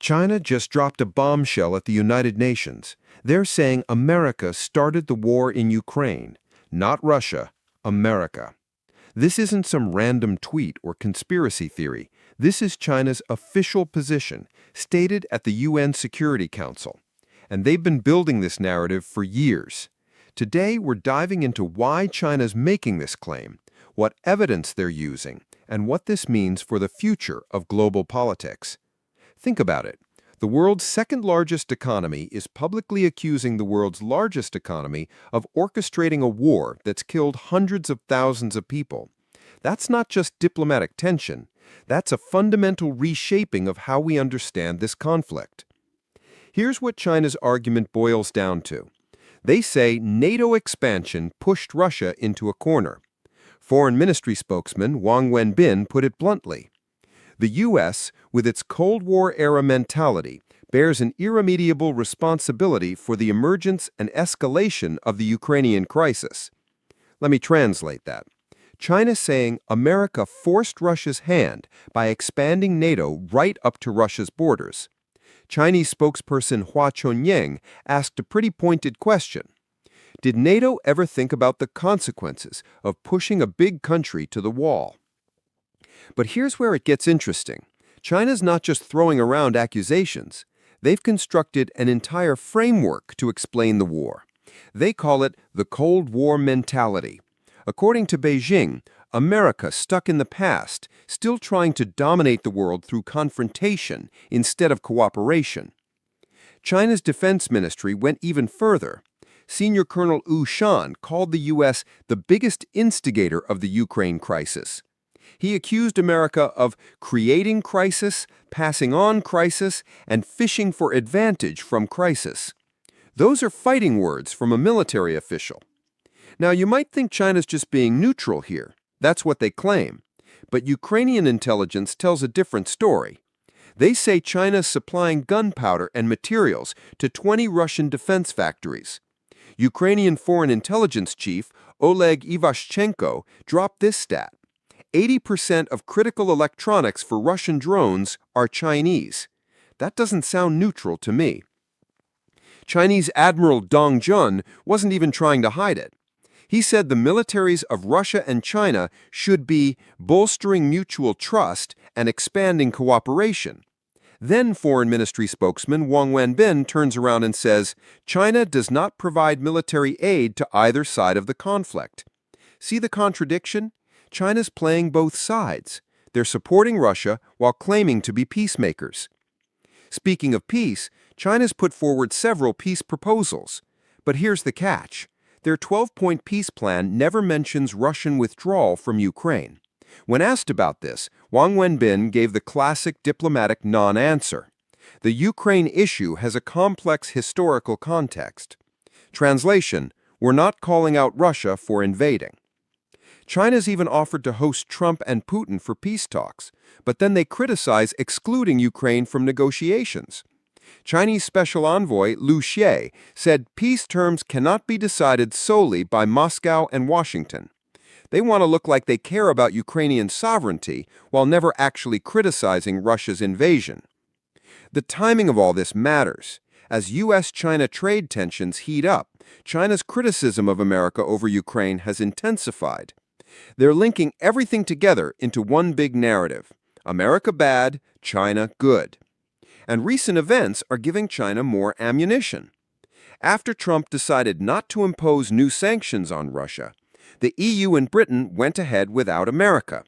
China just dropped a bombshell at the United Nations. They're saying America started the war in Ukraine, not Russia, America. This isn't some random tweet or conspiracy theory. This is China's official position, stated at the UN Security Council. And they've been building this narrative for years. Today, we're diving into why China's making this claim, what evidence they're using, and what this means for the future of global politics. Think about it. The world's second-largest economy is publicly accusing the world's largest economy of orchestrating a war that's killed hundreds of thousands of people. That's not just diplomatic tension. That's a fundamental reshaping of how we understand this conflict. Here's what China's argument boils down to. They say NATO expansion pushed Russia into a corner. Foreign Ministry spokesman Wang Wenbin put it bluntly. The U.S., with its Cold War-era mentality, bears an irremediable responsibility for the emergence and escalation of the Ukrainian crisis. Let me translate that. China's saying America forced Russia's hand by expanding NATO right up to Russia's borders. Chinese spokesperson Hua Chunying asked a pretty pointed question. Did NATO ever think about the consequences of pushing a big country to the wall? But here's where it gets interesting. China's not just throwing around accusations. They've constructed an entire framework to explain the war. They call it the Cold War mentality. According to Beijing, America stuck in the past, still trying to dominate the world through confrontation instead of cooperation. China's defense ministry went even further. Senior Colonel Wu Shan called the U.S. the biggest instigator of the Ukraine crisis. He accused America of creating crisis, passing on crisis, and fishing for advantage from crisis. Those are fighting words from a military official. Now, you might think China's just being neutral here. That's what they claim. But Ukrainian intelligence tells a different story. They say China's supplying gunpowder and materials to 20 Russian defense factories. Ukrainian Foreign Intelligence Chief Oleg Ivashchenko dropped this stat. 80% of critical electronics for Russian drones are Chinese. That doesn't sound neutral to me. Chinese Admiral Dong Jun wasn't even trying to hide it. He said the militaries of Russia and China should be bolstering mutual trust and expanding cooperation. Then Foreign Ministry spokesman Wang Wenbin turns around and says, China does not provide military aid to either side of the conflict. See the contradiction? China's playing both sides. They're supporting Russia while claiming to be peacemakers. Speaking of peace, China's put forward several peace proposals. But here's the catch. Their 12-point peace plan never mentions Russian withdrawal from Ukraine. When asked about this, Wang Wenbin gave the classic diplomatic non-answer. The Ukraine issue has a complex historical context. Translation, we're not calling out Russia for invading. China's even offered to host Trump and Putin for peace talks, but then they criticize excluding Ukraine from negotiations. Chinese Special Envoy Liu Xie said peace terms cannot be decided solely by Moscow and Washington. They want to look like they care about Ukrainian sovereignty while never actually criticizing Russia's invasion. The timing of all this matters. As U.S.-China trade tensions heat up, China's criticism of America over Ukraine has intensified. They're linking everything together into one big narrative. America bad, China good. And recent events are giving China more ammunition. After Trump decided not to impose new sanctions on Russia, the EU and Britain went ahead without America.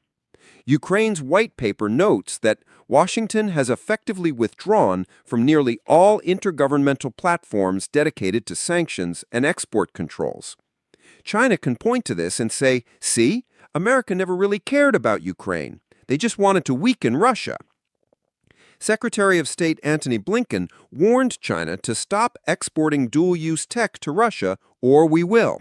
Ukraine's white paper notes that Washington has effectively withdrawn from nearly all intergovernmental platforms dedicated to sanctions and export controls. China can point to this and say, see, America never really cared about Ukraine. They just wanted to weaken Russia. Secretary of State Antony Blinken warned China to stop exporting dual-use tech to Russia, or we will.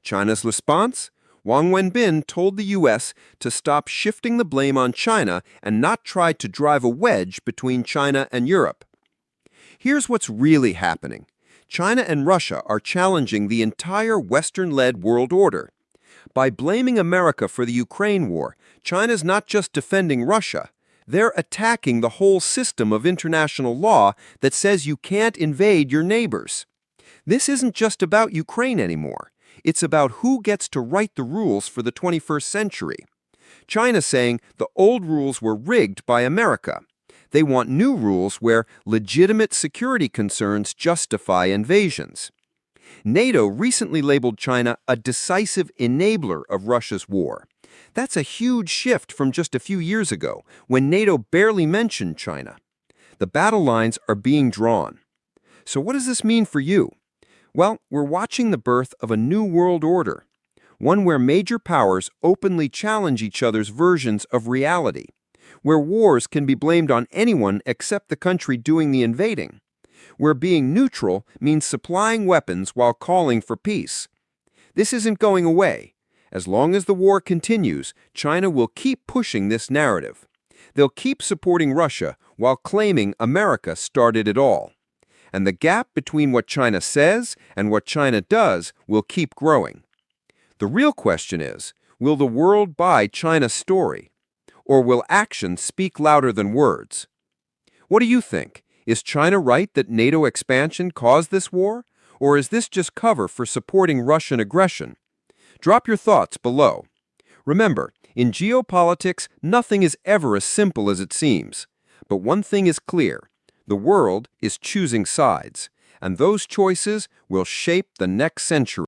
China's response? Wang Wenbin told the U.S. to stop shifting the blame on China and not try to drive a wedge between China and Europe. Here's what's really happening. China and Russia are challenging the entire Western-led world order. By blaming America for the Ukraine war, China's not just defending Russia. They're attacking the whole system of international law that says you can't invade your neighbors. This isn't just about Ukraine anymore. It's about who gets to write the rules for the 21st century. China's saying the old rules were rigged by America. They want new rules where legitimate security concerns justify invasions. NATO recently labeled China a decisive enabler of Russia's war. That's a huge shift from just a few years ago, when NATO barely mentioned China. The battle lines are being drawn. So what does this mean for you? Well, we're watching the birth of a new world order, one where major powers openly challenge each other's versions of reality, where wars can be blamed on anyone except the country doing the invading, where being neutral means supplying weapons while calling for peace. This isn't going away. As long as the war continues, China will keep pushing this narrative. They'll keep supporting Russia while claiming America started it all. And the gap between what China says and what China does will keep growing. The real question is, will the world buy China's story? Or will action speak louder than words? What do you think? Is China right that NATO expansion caused this war? Or is this just cover for supporting Russian aggression? Drop your thoughts below. Remember, in geopolitics, nothing is ever as simple as it seems. But one thing is clear. The world is choosing sides, and those choices will shape the next century.